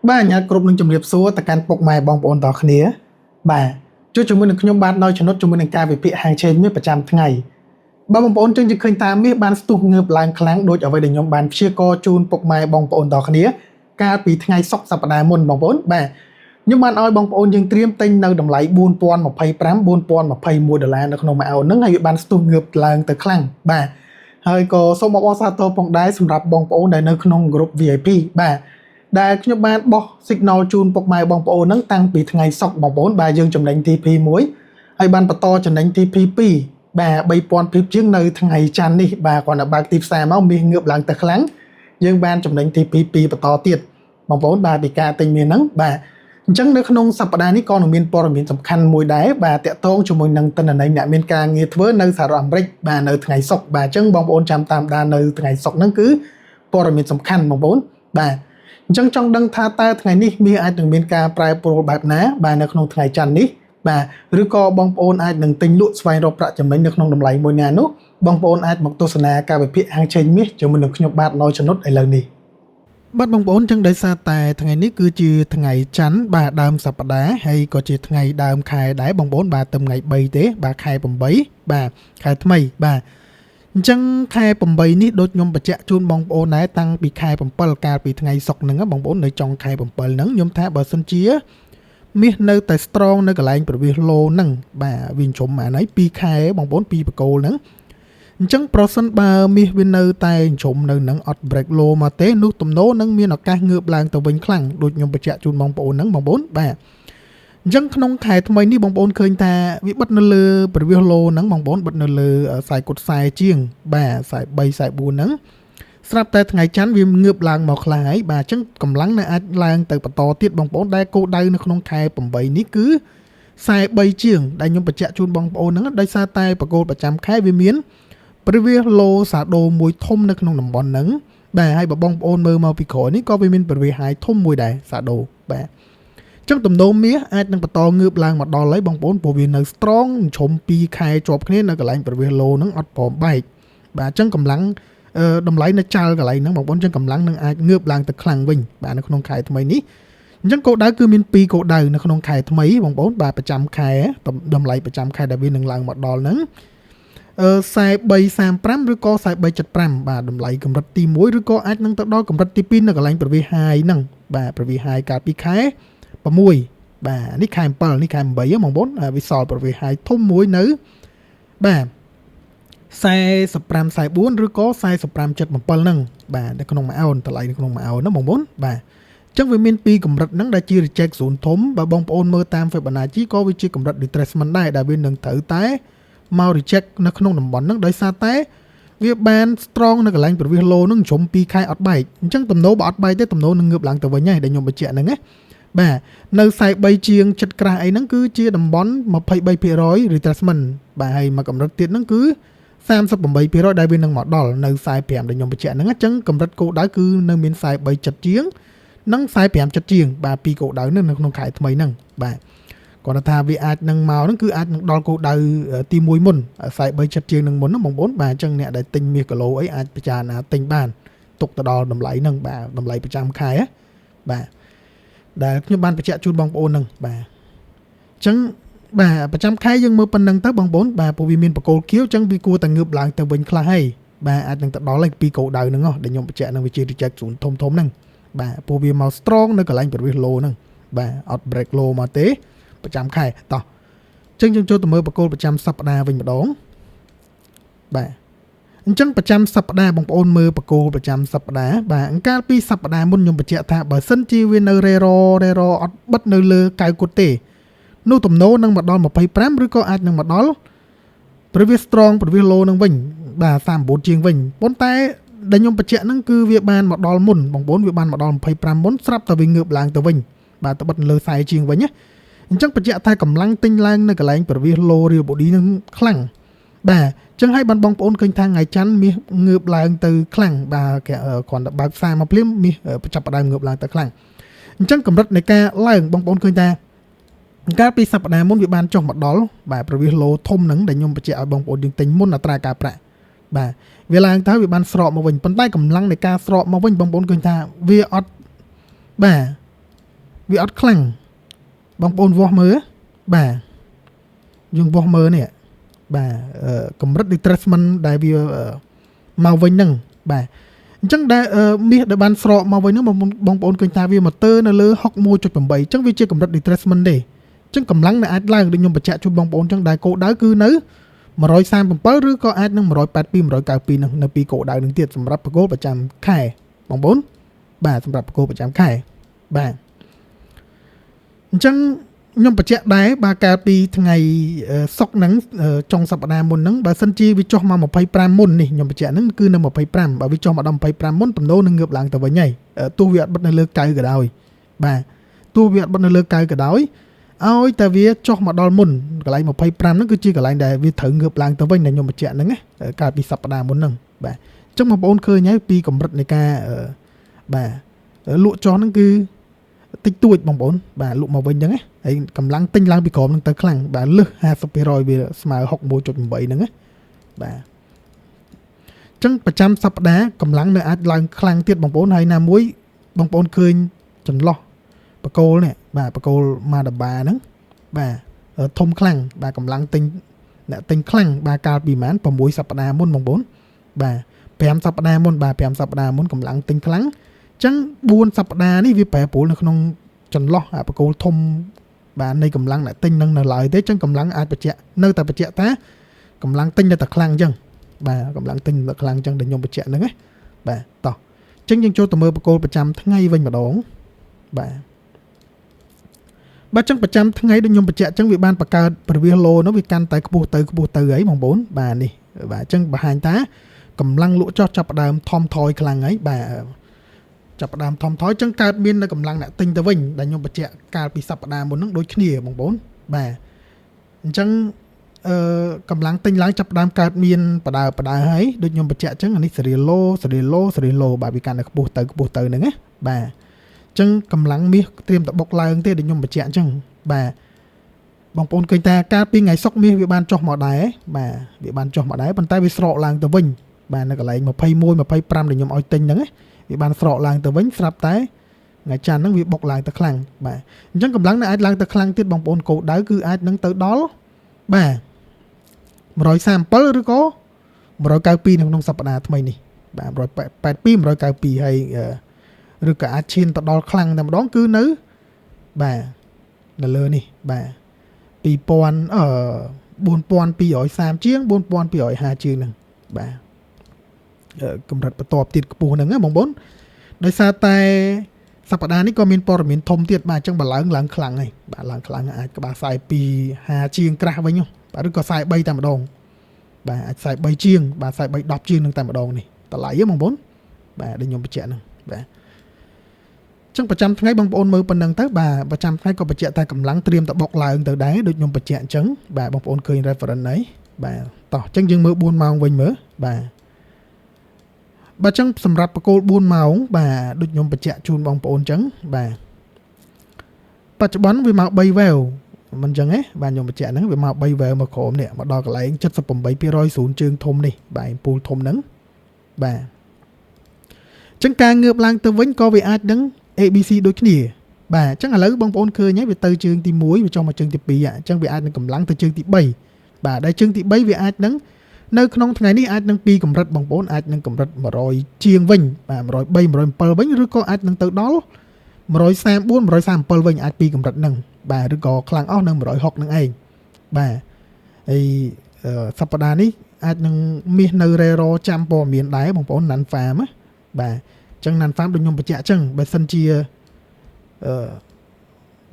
Ba nhà groupនឹងជំរាបសួរទៅកាន់ពុកម៉ែបងប្អូនទាំងគ្នាបាទជួយជាមួយនឹងខ្ញុំបាទដោយចំណុចជាមួយនឹងការវិភាគហាងឆេងមាសប្រចាំថ្ងៃបើបងប្អូនចឹងឃើញតាមមាសបានស្ទុះងើបឡើងខ្លាំងដូចអ្វីដែលខ្ញុំបានព្យាករជូនពុកម៉ែបងប្អូនទាំងគ្នាកាលពីថ្ងៃសុក្រសប្តាហ៍មុនបងប្អូនបាទខ្ញុំបានឲ្យបងប្អូនយើងត្រៀមទិញនៅតម្លៃ4025 4021ដុល្លារនៅក្នុងមួយអោនហ្នឹងហើយវាបានស្ទុះងើបឡើងទៅខ្លាំងបាទហើយក៏សូមអបអរសាទរផងដែរសម្រាប់បងប្អូនដែលនៅក្នុង group VIP បាទដែលខ្ញុំបានបោះ signal ជូនពុកម៉ែបងប្អូនហ្នឹងតាំងពីថ្ងៃសុក្របងប្អូនបាទយើងចំណេញ TP 1ហើយបានបន្តចំណេញ TP 2បាទ3000 pip ជាងនៅថ្ងៃច័ន្ទនេះបាទគាត់ទៅបើកទីផ្សារមកមាសងើបឡើងទៅខ្លាំងយើងបានចំណេញ TP 2បន្តទៀតបងប្អូនបាទពីការទិញមាសហ្នឹងបាទអញ្ចឹងនៅក្នុងសប្តាហ៍នេះក៏នឹងមានព័ត៌មានសំខាន់មួយដែរបាទតាក់ទងជាមួយនឹងទិន្នន័យអ្នកមានការងារធ្វើនៅសហរដ្ឋអាមេរិកបាទនៅថ្ងៃសុក្របាទអញ្ចឹងបងប្អូនចាំតាមដាននៅថ្ងៃសុក្រហ្នឹងគឺព័ត៌មានសំខាន់បងប្អូនបាទអញ្ចឹងចង់ដឹងថាតើថ្ងៃនេះមាសអាចនឹងមានការប្រែប្រួលបែបណាបាទនៅក្នុងថ្ងៃច័ន្ទនេះបាទឬក៏បងប្អូនអាចនឹងទិញលក់ស្វែងរកប្រាក់ចំណេញនៅក្នុងតម្លៃមួយណានោះបងប្អូនអាចមកទស្សនាការវិភាគហាងឆេងមាសជាមួយនឹងខ្ញុំបាទនៅចំណុចឥឡូវនេះបាទបងប្អូនចឹងដោយសារតែថ្ងៃនេះគឺជាថ្ងៃច័ន្ទបាទដើមសប្តាហ៍ហើយក៏ជាថ្ងៃដើមខែដែរបងប្អូនបាទទៅថ្ងៃ3ទេបាទខែ8បាទខែថ្មីបាទអញ្ចឹងខែ8នេះដូចខ្ញុំបញ្ជាក់ជូនបងប្អូនដែរតាំងពីខែ7កាលពីថ្ងៃសុក្រហ្នឹងបងប្អូននៅចុងខែ7ហ្នឹងខ្ញុំថាបើសិនជាមាសនៅតែ strong នៅកន្លែងប្រវាសឡូហ្នឹងបាទវាជ្រុំអានេះ2ខែបងប្អូន2បកគោលហ្នឹងអញ្ចឹងប្រសិនបើមាសវានៅតែជ្រុំនៅនឹងអត់ break low មកទេនោះទំនោរនឹងមានឱកាសងើបឡើងទៅវិញខ្លាំងដូចខ្ញុំបញ្ជាក់ជូនបងប្អូនហ្នឹងបងប្អូនបាទអញ្ចឹងក្នុងខែថ្មីនេះបងប្អូនឃើញថាវាបិទនៅលើប្រវាសឡូហ្នឹងបងប្អូនបិទនៅលើខ្សែគុតខ្សែជាងបាទខ្សែ3ខ្សែ4ហ្នឹងស្រាប់តែថ្ងៃច័ន្ទវាងើបឡើងមកខ្លាំងហើយបាទអញ្ចឹងកម្លាំងនៅអាចឡើងទៅបន្តទៀតបងប្អូនដែលគោលដៅនៅក្នុងខែ8នេះគឺខ្សែ3ជាងដែលខ្ញុំបញ្ជាក់ជូនបងប្អូនហ្នឹងដោយសារតែបកគោលប្រចាំខែវាមានប្រវាសឡូសាដូមួយធំនៅក្នុងតំបន់ហ្នឹងបាទហើយបើបងប្អូនមើលមកពីក្រោយនេះក៏វាមានប្រវាស high ធំមួយដែរសាដូបាទអញ្ចឹងទំនោរមាសអាចនឹងបន្តងើបឡើងមកដល់ហើយបងប្អូនព្រោះវានៅ strong ជ្រុំ2ខែជាប់គ្នានៅកន្លែងប្រវាសឡូហ្នឹងអត់ព្រមបែកបាទអញ្ចឹងកម្លាំងតម្លៃនៅចោលកន្លែងហ្នឹងបងប្អូនអញ្ចឹងកម្លាំងនឹងអាចងើបឡើងទៅខ្លាំងវិញបាទនៅក្នុងខែថ្មីនេះអញ្ចឹងគោលដៅគឺមាន2គោលដៅនៅក្នុងខែថ្មីបងប្អូនបាទប្រចាំខែតម្លៃប្រចាំខែដែលវានឹងឡើងមកដល់ហ្នឹង4335ឬក៏4375បាទតម្លៃកម្រិតទី1ឬក៏អាចនឹងទៅដល់កម្រិតទី2នៅកន្លែងប្រវាស high ហ្នឹងបាទប្រវាស high កាលពីខែ6បាទនេះខែ7នេះខែ8បងប្អូនវាសល់ប្រវាស high ធំមួយនៅបាទ45 44ឬក៏45.7ហ្នឹងបាទនៅក្នុងមួយអោនតម្លៃនៅក្នុងមួយអោនណាបងប្អូនបាទអញ្ចឹងវាមាន2កម្រិតហ្នឹងដែលជា reject zone ធំបើបងប្អូនមើលតាម Fibonacci ក៏វាជាកម្រិត retracement ដែរដែលវានឹងត្រូវតែមក reject នៅក្នុងតំបន់ហ្នឹងដោយសារតែវាបាន strong នៅកន្លែងប្រវាស low ហ្នឹងជ្រុំ2ខែអត់បែកអញ្ចឹងទំនោរបើអត់បែកទេទំនោរនឹងងើបឡើងទៅវិញហើយដែលខ្ញុំបញ្ជាក់ហ្នឹងណាបាទនៅខ្សែ3ជាងចិត្តក្រាស់អីហ្នឹងគឺជាតំបន់ 23% retracement បាទហើយមកកម្រិតទៀតហ្នឹងគឺ 38% ដែលវានឹងមកដល់នៅខ្សែ5ដែលខ្ញុំបញ្ជាក់ហ្នឹងអញ្ចឹងកម្រិតគោលដៅគឺនៅមានខ្សែ3ចិត្តជាងនិងខ្សែ5ចិត្តជាងបាទពីគោលដៅហ្នឹងនៅក្នុងខែថ្មីហ្នឹងបាទគាត់ថាវាអាចនឹងមកហ្នឹងគឺអាចនឹងដល់គោលដៅទី1មុនខ្សែ3ចិត្តជាងនឹងមុនហ្នឹងបងប្អូនបាទអញ្ចឹងអ្នកដែលទិញមាសគីឡូអីអាចពិចារណាទិញបានទុកទៅដល់តម្លៃហ្នឹងបាទតម្លៃប្រចាំខែបាទដែលខ្ញុំបានបញ្ជាក់ជូនបងប្អូនហ្នឹងបាទអញ្ចឹងបាទប្រចាំខែយើងមើលប៉ុណ្្នឹងទៅបងប្អូនបាទព្រោះវាមានបកគោលខៀវអញ្ចឹងវាគួរតែងើបឡើងទៅវិញខ្លះហើយបាទអាចនឹងទៅដល់ហើយពីគោលដៅហ្នឹងដែលខ្ញុំបញ្ជាក់នឹងវាជា reject zone ធំហ្នឹងបាទព្រោះវាមក strong នៅកន្លែងប្រវាស low ហ្នឹងបាទអត់ break low មកទេប្រចាំខែតោះអញ្ចឹងយើងចូលទៅមើលបកគោលប្រចាំសប្តាហ៍វិញម្ដងបាទអញ្ចឹងប្រចាំសប្តាហ៍បងប្អូនមើលបកគោលប្រចាំសប្តាហ៍បាទអង្កាលពីសប្តាហ៍មុនខ្ញុំបញ្ជាក់ថាបើសិនជាវានៅ rero អត់បិទនៅលើកៅគុតទេនោះទំនោរនឹងមកដល់25ឬក៏អាចនឹងមកដល់ប្រវាស strong ប្រវាស low នឹងវិញបាទ39ជាងវិញប៉ុន្តែដែលខ្ញុំបញ្ជាក់ហ្នឹងគឺវាបានមកដល់មុនបងប្អូនវាបានមកដល់25មុនស្រាប់តែវាងើបឡើងទៅវិញបាទទៅបិទលើខ្សែជាងវិញណាអញ្ចឹងបញ្ជាក់ថាកម្លាំងទិញឡើងនៅកន្លែងប្រវាស low real body នឹងខ្លាំងបាទអញ្ចឹងហើយបងប្អូនឃើញថាថ្ងៃច័ន្ទមាសងើបឡើងទៅខ្លាំងបាទគ្រាន់តែបើកផ្សារមកភ្លាមមាសចាប់ផ្ដើមងើបឡើងទៅខ្លាំងអញ្ចឹងកម្រិតនៃការឡើងបងប្អូនឃើញថាកាលពីសប្តាហ៍មុនវាបានចុះមកដល់បាទប្រវាស low ធំហ្នឹងដែលខ្ញុំបញ្ជាក់ឲ្យបងប្អូនយើងទិញមុនអត្រាការប្រាក់បាទវាឡើងទៅវាបានស្រកមកវិញប៉ុន្តែកម្លាំងនៃការស្រកមកវិញបងប្អូនឃើញថាវាអត់បាទ វាអត់ខ្លាំងបងប្អូនវាស់មើលបាទយើងវាស់មើលនេះបាទកម្រិត retracement ដែលវាមកវិញហ្នឹងបាទអញ្ចឹងដែលមាសដែលបានស្រកមកវិញហ្នឹងបងប្អូនឃើញថាវាម៉ូទ័រនៅលើ 61.8 អញ្ចឹងវាជាកម្រិត retracement ទេអញ្ចឹងកម្លាំងនៅអាចឡើងដូចខ្ញុំបញ្ជាក់ជូនបងប្អូនអញ្ចឹងដែលគោលដៅគឺនៅ137ឬក៏អាចនឹង182 192នឹងនៅពីគោលដៅនឹងទៀតសម្រាប់ប្រគល់ប្រចាំខែបងប្អូនបាទសម្រាប់ប្រគល់ប្រចាំខែបាទអញ្ចឹងខ្ញុំបញ្ជាក់ដែរបាទកាលពីថ្ងៃសុក្រហ្នឹងចុងសប្តាហ៍មុនហ្នឹងបើសិនជាវាចុះមក25មុននេះខ្ញុំបញ្ជាក់ហ្នឹងគឺនៅ25បើវាចុះមកដល់25មុនទំនោរនឹងងើបឡើងទៅវិញហើយទោះវាអត់បិទនៅលើកៅក៏ដោយបាទទោះវាអត់បិទនៅលើកៅក៏ដោយឲ្យតែវាចុះមកដល់មុនកន្លែង25ហ្នឹងគឺជាកន្លែងដែលវាត្រូវងើបឡើងទៅវិញដែលខ្ញុំបញ្ជាក់ហ្នឹងណាកាលពីសប្តាហ៍មុនហ្នឹងបាទអញ្ចឹងបងប្អូនឃើញហើយពីកម្រិតនៃការបាទលក់ចុះហ្នឹងគឺតិចតួចបងប្អូនបាទលក់មកវិញអញ្ចឹងណាហើយកម្លាំងទិញឡើងពីក្រោមហ្នឹងទៅខ្លាំងបាទលើស 50% វាស្មើ 61.8 ហ្នឹងណាបាទអញ្ចឹងប្រចាំសប្តាហ៍កម្លាំងនៅអាចឡើងខ្លាំងទៀតបងប្អូនហើយណាមួយបងប្អូនឃើញចន្លោះបកគោលនេះបាទបកគោលម៉ាដាបាហ្នឹងបាទធំខ្លាំងបាទកម្លាំងទិញអ្នកទិញខ្លាំងបាទកាលពីប្រហែល6សប្តាហ៍មុនបងប្អូនបាទ5សប្តាហ៍មុនបាទ5សប្តាហ៍មុនកម្លាំងទិញខ្លាំងអញ្ចឹង4សប្តាហ៍នេះវាប្រែប្រួលនៅក្នុងចន្លោះបកគោលធំបាទនៃកម្លាំងអ្នកទិញនឹងនៅឡើយទេអញ្ចឹងកម្លាំងអាចបញ្ជាក់នៅតែបញ្ជាក់ថាកម្លាំងទិញនៅតែខ្លាំងអញ្ចឹងបាទកម្លាំងទិញតែខ្លាំងអញ្ចឹងដែលខ្ញុំបញ្ជាក់ហ្នឹងណាបាទតោះអញ្ចឹងយើងចូលទៅមើលបកគោលប្រចាំថ្ងៃវិញម្ដងបាទចឹងប្រចាំថ្ងៃដូចខ្ញុំបញ្ជាក់ចឹងវាបានបង្កើតប្រវាសឡូនោះវាកាន់តែខ្ពស់ទៅហើយបងប្អូនបាទនេះបាទចឹងបង្ហាញថាកម្លាំងលក់ចុះចាប់ផ្ដើមថមថយខ្លាំងហើយបាទចាប់ផ្ដើមថមថយចឹងកើតមាននៅកម្លាំងអ្នកទិញទៅវិញដែលខ្ញុំបញ្ជាក់កាលពីសប្ដាហ៍មុនហ្នឹងដូចគ្នាបងប្អូនបាទអញ្ចឹងកម្លាំងទិញឡើងចាប់ផ្ដើមកើតមានបដើហើយដូចខ្ញុំបញ្ជាក់ចឹងអានេះសេរីឡូបាទវាកាន់តែខ្ពស់ទៅហ្នឹងណាបាទអញ្ចឹងកម្លាំងមាសត្រៀមតបុកឡើងទេដូចខ្ញុំបញ្ជាក់អញ្ចឹងបាទបងប្អូនឃើញថាកាលពីថ្ងៃសុក្រមាសវាបានចុះមកដែរបាទវាបានចុះមកដែរប៉ុន្តែវាស្រកឡើងទៅវិញបាទនៅកន្លែង21 25ដែលខ្ញុំឲ្យទិញហ្នឹងវាបានស្រកឡើងទៅវិញស្រាប់តែថ្ងៃច័ន្ទហ្នឹងវាបុកឡើងទៅខ្លាំងបាទអញ្ចឹងកម្លាំងនៅអាចឡើងទៅខ្លាំងទៀតបងប្អូនគោលដៅគឺអាចនឹងទៅដល់បាទ137ឬក៏192នៅក្នុងសប្តាហ៍ថ្មីនេះបាទ182 192ហើយឬក៏អាចឈានទៅដល់ខ្លាំងតែម្ដងគឺនៅបាទនៅលើនេះបាទ4230ជាង4250ជាងហ្នឹងបាទកម្រិតបន្ទាប់ទៀតខ្ពស់ហ្នឹងណាបងប្អូនដោយសារតែសប្តាហ៍នេះក៏មានព័ត៌មានធំទៀតបាទអញ្ចឹងបើឡើងខ្លាំងហើយបាទឡើងខ្លាំងអាចក្បាល4250ជាងក្រាស់វិញបាទឬក៏43តែម្ដងបាទអាច43ជាងបាទ43 10ជាងនឹងតែម្ដងនេះតម្លៃហ៎បងប្អូនបាទដូចខ្ញុំបញ្ជាក់ហ្នឹងបាទចឹងប្រចាំថ្ងៃបងប្អូនមើលប៉ុណ្ណឹងទៅបាទប្រចាំថ្ងៃក៏បញ្ជាក់តែកម្លាំងត្រៀមតបុកឡើងទៅដែរដូចខ្ញុំបញ្ជាក់អញ្ចឹងបាទបងប្អូនឃើញ reference ហើយបាទតោះអញ្ចឹងយើងមើល4ម៉ោងវិញមើលបាទអញ្ចឹងសម្រាប់បកគោល4ម៉ោងបាទដូចខ្ញុំបញ្ជាក់ជូនបងប្អូនអញ្ចឹងបាទបច្ចុប្បន្នវាមក3 wave មិនអញ្ចឹងទេបាទខ្ញុំបញ្ជាក់ហ្នឹងវាមក3 wave មកក្រោមនេះមកដល់កន្លែង 78% 0ជើងធំនេះបាទ pool ធំហ្នឹងបាទអញ្ចឹងការងើបឡើងទៅវិញក៏វាអាចនឹងABC ដូចគ្នាបាទអញ្ចឹងឥឡូវបងប្អូនឃើញហើយវាទៅជើងទី1វាចុះមកជើងទី2អញ្ចឹងវាអាចនឹងកម្លាំងទៅជើងទី3បាទដែលជើងទី3វាអាចនឹងនៅក្នុងថ្ងៃនេះអាចនឹងពីកម្រិតបងប្អូនអាចនឹងកម្រិត100ជាងវិញបាទ103 107វិញឬក៏អាចនឹងទៅដល់134 137វិញអាចពីកម្រិតហ្នឹងបាទឬក៏ខ្លាំងអស់នៅ160ហ្នឹងឯងបាទហើយសប្តាហ៍នេះអាចនឹងមាសនៅរេរចាំព័ត៌មានដែរបងប្អូនណាន់ហ្វាមណាបាទចឹងណាន់ហ្វាមដូចខ្ញុំបញ្ជាក់ចឹងបើសិនជា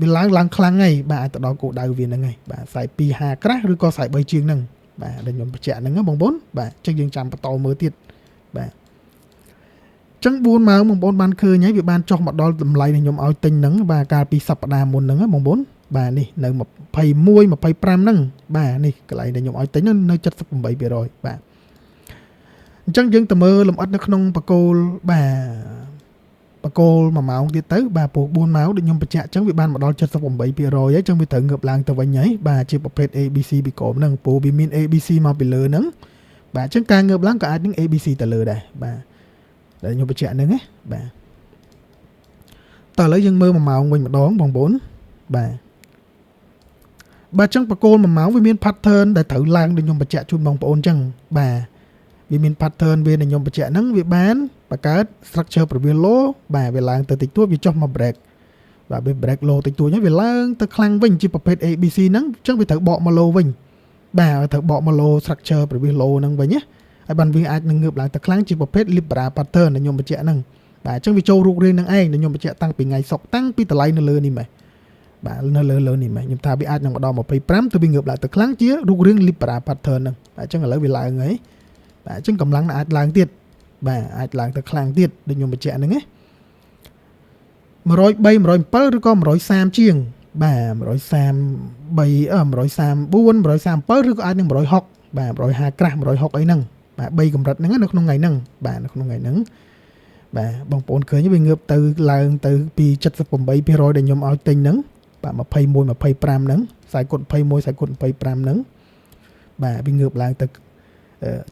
វាឡើងខ្លាំងហើយបាទអាចទៅដល់គោលដៅវាហ្នឹងហើយបាទ4250ក្រាស់ឬក៏43ជាងហ្នឹងបាទដែលខ្ញុំបញ្ជាក់ហ្នឹងបងប្អូនបាទចឹងយើងចាំបន្តមើលទៀតបាទចឹង4ម៉ោងបងប្អូនបានឃើញហើយវាបានចុះមកដល់តម្លៃដែលខ្ញុំឲ្យទិញហ្នឹងបាទកាលពីសប្តាហ៍មុនហ្នឹងបងប្អូនបាទនេះនៅ21 25ហ្នឹងបាទនេះកន្លែងដែលខ្ញុំឲ្យទិញនៅ 78% បាទអញ្ចឹងយើងទៅមើលលម្អិតនៅក្នុងបកគោលបាទបកគោល1ម៉ោងទៀតទៅបាទពោះ4ម៉ោងដូចខ្ញុំបញ្ជាក់អញ្ចឹងវាបានមកដល់ 78% ហើយអញ្ចឹងវាត្រូវងើបឡើងទៅវិញហើយបាទជាប្រភេទ ABC ពីក្រោមហ្នឹងព្រោះវាមាន ABC មកពីលើហ្នឹងបាទអញ្ចឹងការងើបឡើងក៏អាចនឹង ABC ទៅលើដែរបាទដែលខ្ញុំបញ្ជាក់ហ្នឹងណាបាទ តើឥឡូវយើងមើល1ម៉ោងវិញម្ដងបងប្អូនបាទចឹងបកគោល1ម៉ោងវាមាន pattern ដែលត្រូវឡើងដូចខ្ញុំបញ្ជាក់ជូនបងប្អូនចឹងបាទវាមាន pattern វាដែលខ្ញុំបញ្ជាក់ហ្នឹងវាបានបង្កើត structure previous low បាទវាឡើងទៅតិចតួចវាចុះមក break បាទវា break low តិចតួចហ្នឹងវាឡើងទៅខ្លាំងវិញជាប្រភេទ ABC ហ្នឹងចឹងវាត្រូវបកមក low វិញបាទត្រូវបកមក low structure previous low ហ្នឹងវិញណាហើយបានវាអាចនឹងងើបឡើងទៅខ្លាំងជាប្រភេទ Libra pattern ដែលខ្ញុំបញ្ជាក់ហ្នឹងបាទអញ្ចឹងវាចូលរូបរាងនឹងឯងដែលខ្ញុំបញ្ជាក់តាំងពីថ្ងៃសុក្រតាំងពីតម្លៃនៅលើនេះម៉េះបាទនៅលើនេះម៉េះខ្ញុំថាវាអាចនឹងម្ដង25ទៅវាងើបឡើងទៅខ្លាំងជារូបរាង Libra pattern ហ្នឹងបាទអញ្ចឹងឥឡូវវាឡើងហើយបាទអញ្ចឹងកម្លាំងអាចឡើងទៀតបាទអាចឡើងទៅខ្លាំងទៀតដូចខ្ញុំបញ្ជាក់ហ្នឹងណា103 107ឬក៏130ជាងបាទ133 134 137ឬក៏អាចនឹង160បាទ150ក្រាស់160អីហ្នឹងបាទ3កម្រិតហ្នឹងនៅក្នុងថ្ងៃហ្នឹងបាទនៅក្នុងថ្ងៃហ្នឹងបាទបងប្អូនឃើញវាងើបទៅឡើងទៅពី 78% ដែលខ្ញុំឲ្យទិញហ្នឹងបាទ21 25ហ្នឹងខ្សែគុត21ខ្សែគុត25ហ្នឹងបាទវាងើបឡើងទៅ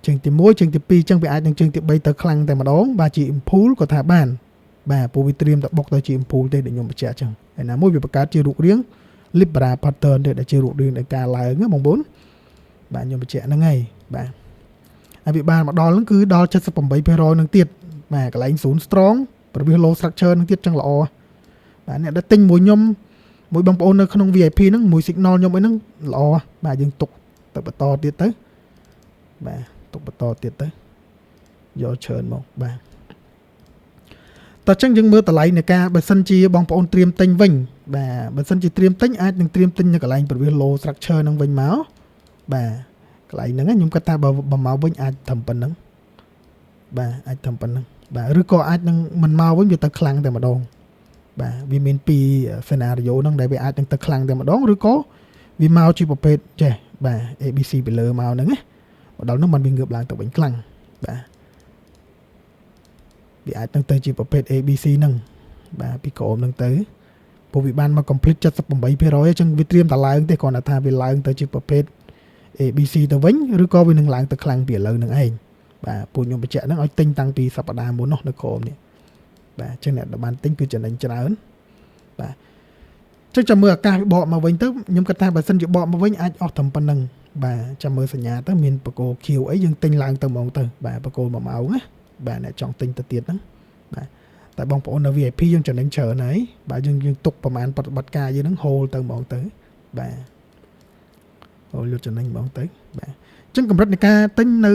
ជើងទី1ជើងទី2អញ្ចឹងវាអាចនឹងជើងទី3ទៅខ្លាំងតែម្ដងបាទជា impulse ក៏ថាបានបាទពូវាត្រៀមទៅបុកទៅជា impulse ទេដែលខ្ញុំបញ្ជាក់អញ្ចឹងហើយណាមួយវាបង្កើតជារូបរាង Libra pattern ទេដែលជារូបរាងនៃការឡើងណាបងប្អូនបាទខ្ញុំបញ្ជាក់ហ្នឹងហើយបាទហើយវាបានមកដល់ហ្នឹងគឺដល់ 78% នឹងទៀតបាទកន្លែង0 strong previous low structure នឹងទៀតចឹងល្អបាទអ្នកដែលទិញមួយខ្ញុំមួយបងប្អូននៅក្នុង VIP ហ្នឹងមួយ signal ខ្ញុំអីហ្នឹងល្អបាទយើងទុកទៅបន្តទៀតទៅបាទទុកបន្តទៀតទៅយកច្រើនមកបាទតោះចឹងយើងមើលតម្លៃនៃការបើសិនជាបងប្អូនត្រៀមទិញវិញបាទបើសិនជាត្រៀមទិញអាចនឹងត្រៀមទិញនៅកន្លែង previous low structure ហ្នឹងវិញមកបាទកន្លែងហ្នឹងខ្ញុំគាត់ថាបើមកវិញអាចត្រឹមប៉ុណ្្នឹងបាទអាចត្រឹមប៉ុណ្្នឹងបាទឬក៏អាចនឹងមិនមកវិញវាទៅខ្លាំងតែម្ដងបាទវាមានពីរ scenario ហ្នឹងដែលវាអាចនឹងទៅខ្លាំងតែម្ដងឬក៏វាមកជាប្រភេទចេះបាទ ABC ពីលើមកហ្នឹងណាមកដល់ហ្នឹងมันវាងើបឡើងទៅវិញខ្លាំងបាទវាអាចនឹងទៅជាប្រភេទ ABC ហ្នឹងបាទពីក្រោមហ្នឹងទៅព្រោះវាបានមក complete 78%អញ្ចឹងវាត្រៀមតែឡើងទេគ្រាន់តែថាវាឡើងទៅជាប្រភេទ ABC ទៅវិញឬក៏វានឹងឡើងទៅខ្លាំងពីឥឡូវហ្នឹងឯងបាទពួកខ្ញុំបញ្ជាក់ហ្នឹងឲ្យទិញតាំងពីសប្តាហ៍មុននោះនៅក្រោមនេះបាទអញ្ចឹងអ្នកដែលបានទិញគឺចំណេញច្រើនបាទចុះចាំមើលអាកាសវាបកមកវិញទៅខ្ញុំគិតថាបើសិនជាបកមកវិញអាចអស់ត្រឹមប៉ុណ្្នឹងបាទចាំមើលសញ្ញាទៅមានបកគោខៀវអីយើងទិញឡើងទៅហ្មងទៅបាទបកគោ1ម៉ោងណាបាទអ្នកចង់ទិញទៅទៀតហ្នឹងបាទតែបងប្អូននៅ VIP យើងចំណេញច្រើនហើយបាទយើងទុកប្រមាណប្រតិបត្តិការយើងហ្នឹងហូលទៅហ្មងទៅបាទហូលយកចំណេញហ្មងទៅបាទអញ្ចឹងកម្រិតនៃការទិញនៅ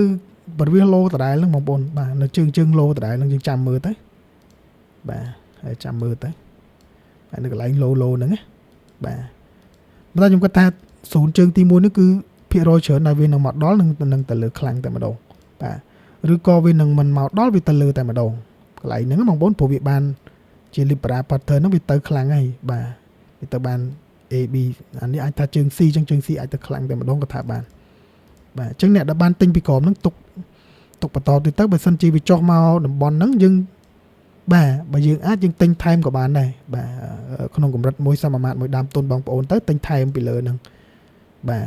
បរិវេណឡូដដែលហ្នឹងបងប្អូនបាទនៅជើងឡូដដែលហ្នឹងយើងចាំមើលទៅបាទហើយចាំមើលទៅហើយនៅកន្លែងឡូហ្នឹងណាបាទតែខ្ញុំគាត់ថា0ជើងទី1នេះគឺភាគរយច្រើនដែលវានឹងមកដល់នឹងទៅលើខ្លាំងតែម្ដងបាទឬក៏វានឹងមិនមកដល់វាទៅលើតែម្ដងកន្លែងហ្នឹងបងប្អូនព្រោះវាបានជា Libra pattern ហ្នឹងវាទៅខ្លាំងហើយបាទវាទៅបាន AB អានេះអាចថាជើង C ចឹងជើង C អាចទៅខ្លាំងតែម្ដងក៏ថាបានបាទអញ្ចឹងអ្នកដែលបានទិញពីក្រោមហ្នឹងទុកបន្តទៅបើសិនជាវាចុះមកតំបន់ហ្នឹងយើងបាទបើយើងអាចយើងទិញថែមក៏បានដែរបាទក្នុងកម្រិតមួយសមមាត្រមួយដើមទុនបងប្អូនទៅទិញថែមពីលើហ្នឹងបាទ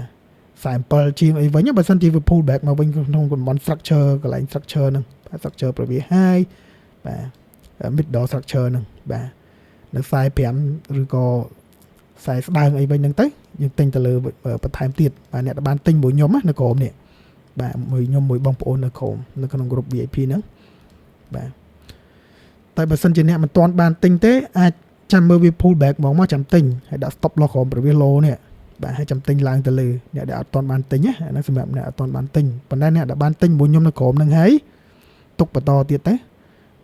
47ជាងអីវិញបើសិនជាវា pull back មកវិញក្នុងតំបន់ structure កន្លែង structure ហ្នឹងបាទ structure ប្រវាhigh បាទ mid door structure ហ្នឹងបាទនៅ45ឬក៏40ស្ដើងអីវិញហ្នឹងទៅយើងទិញទៅលើបន្ថែមទៀតបាទអ្នកដែលបានទិញមួយខ្ញុំនៅក្រោមនេះបាទមួយខ្ញុំមួយបងប្អូននៅក្រោមនៅក្នុង group VIP ហ្នឹងបាទតែបើសិនជាអ្នកមិនទាន់បានទិញទេអាចចាំមើលវា pull back មកចាំទិញហើយដាក់ stop loss ក្រោម previous low នេះបាទហើយចាំទិញឡើងទៅលើអ្នកដែលអត់ទាន់បានទិញណាហ្នឹងសម្រាប់អ្នកអត់ទាន់បានទិញប៉ុន្តែអ្នកដែលបានទិញមួយខ្ញុំនៅក្រោមហ្នឹងហើយទុកបន្តទៀតទៅ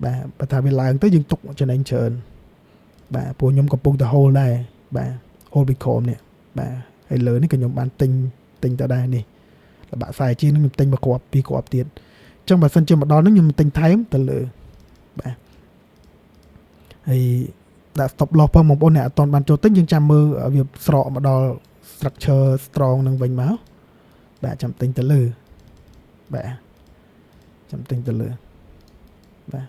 បាទបើថាវាឡើងទៅយើងទុកចំណេញច្រើនបាទពួកខ្ញុំកំពុងតែ hold ដែរបាទ hold ពីក្រោមនេះបាទហើយលើនេះក៏ខ្ញុំបានទិញទៅដែរនេះលបាក់ខ្សែជាងនឹងខ្ញុំទិញមកគ្រាប់ពីរគ្រាប់ទៀតអញ្ចឹងបើសិនជាមកដល់ហ្នឹងខ្ញុំទិញថែមទៅលើបាទហើយដាក់ stop loss ផងបងប្អូនអ្នកអត់ទាន់បានចូលទិញយើងចាំមើលវាស្រកមកដល់ structure strong នឹងវិញមកបាទចាំទិញទៅលើបាទចាំទិញទៅលើបាទ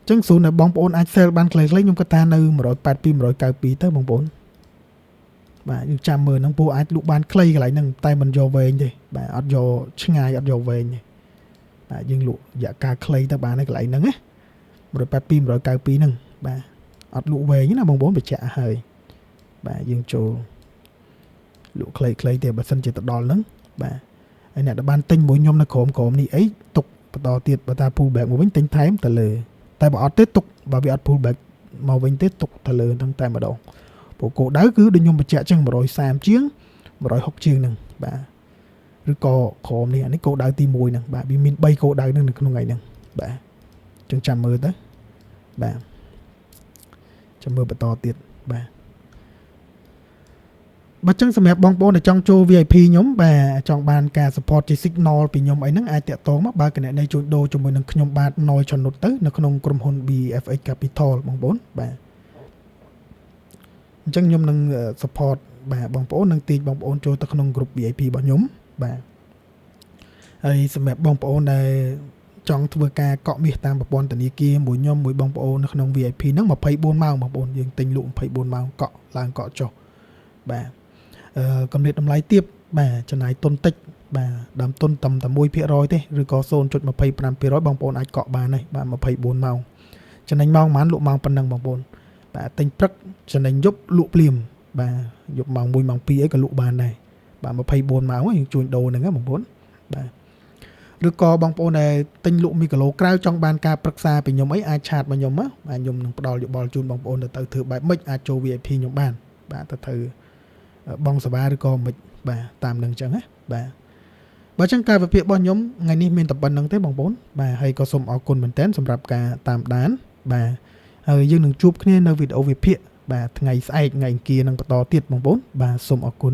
ចឹង0ដែលបងប្អូនអាច sell បានខ្លីៗខ្ញុំគាត់ថានៅ182 192ទៅបងប្អូនបាទយើងចាំមើលហ្នឹងពូអាចលក់បានខ្លីកន្លែងហ្នឹងតែមិនយកវែងទេបាទអត់យកឆ្ងាយអត់យកវែងទេបាទយើងលក់រយៈកាលខ្លីទៅបានហើយកន្លែងហ្នឹងណា182 192ហ្នឹង បាទអត់លក់វែងណាបងប្អូនបញ្ជាក់ហើយបាទយើងចូលលក់ខ្លីៗទេបើសិនជាទៅដល់ហ្នឹងបាទហើយអ្នកដែលបានទិញមួយខ្ញុំនៅក្រុមនេះអីទុកបន្តទៀតបើថា pull back មកវិញទិញថែមទៅលើតែបើអត់ទេទុកបើវាអត់ pull back មកវិញទេទុកទៅលើហ្នឹងតែម្ដងព្រោះគោលដៅគឺដូចខ្ញុំបញ្ជាក់ចឹង130ជាង160ជាងហ្នឹងបាទឬក៏ក្រុមនេះអានេះគោលដៅទី1ហ្នឹងបាទវាមាន3គោលដៅហ្នឹងនៅក្នុងថ្ងៃហ្នឹងបាទចឹងចាំមើលទៅបាទចាំមើលបន្តទៀតបាទបើចឹងសម្រាប់បងប្អូនដែលចង់ចូល VIP ខ្ញុំបាទចង់បានការ support ជា signal ពីខ្ញុំអីហ្នឹងអាចតាក់ទងមកបើកណែជួញដូរជាមួយនឹងខ្ញុំបាទណយចំនួនទៅនៅក្នុងក្រុមហ៊ុន BFX Capital បងប្អូនបាទអញ្ចឹងខ្ញុំនឹង support បាទបងប្អូននឹងទាញបងប្អូនចូលទៅក្នុង group VIP របស់ខ្ញុំបាទហើយសម្រាប់បងប្អូនដែលចង់ធ្វើការកក់មាសតាមប្រព័ន្ធធនាគារមួយខ្ញុំមួយបងប្អូននៅក្នុង VIP ហ្នឹង24ម៉ោងបងប្អូនយើងទិញលក់24ម៉ោងកក់ឡើងកក់ចុះបាទកម្រិតតម្លៃទាបបាទចំណាយទុនតិចបាទដើមទុនតែ 1% ទេឬក៏ 0.25% បងប្អូនអាចកក់បានហើយបាទ24ម៉ោងចំណេញម៉ោងប៉ុន្មានលក់ម៉ោងប៉ុណ្ណឹងបងប្អូនបាទទិញព្រឹកចំណេញយប់លក់ភ្លាមបាទយប់ម៉ោង1ម៉ោង2អីក៏លក់បានដែរបាទ24ម៉ោងយើងជួញដូរហ្នឹងបងប្អូនបាទឬក៏បងប្អូនដែលទិញលក់មីគីឡូក្រៅចង់បានការប្រឹក្សាពីខ្ញុំអីអាចឆាតមកខ្ញុំបាទខ្ញុំនឹងផ្ដល់យោបល់ជូនបងប្អូនទៅធ្វើបែបម៉េចអាចចូល VIP ខ្ញុំបានបាទទៅធ្វើបងសេវាឬក៏មិនបាទតាមនឹងអញ្ចឹងណាបាទបើអញ្ចឹងការវិភាគរបស់ខ្ញុំថ្ងៃនេះមានតែប៉ុណ្្នឹងទេបងប្អូនបាទហើយក៏សូមអរគុណមែនទែនសម្រាប់ការតាមដានបាទហើយយើងនឹងជួបគ្នានៅវីដេអូវិភាគបាទថ្ងៃស្អែកថ្ងៃអង្គារនឹងបន្តទៀតបងប្អូនបាទសូមអរគុណ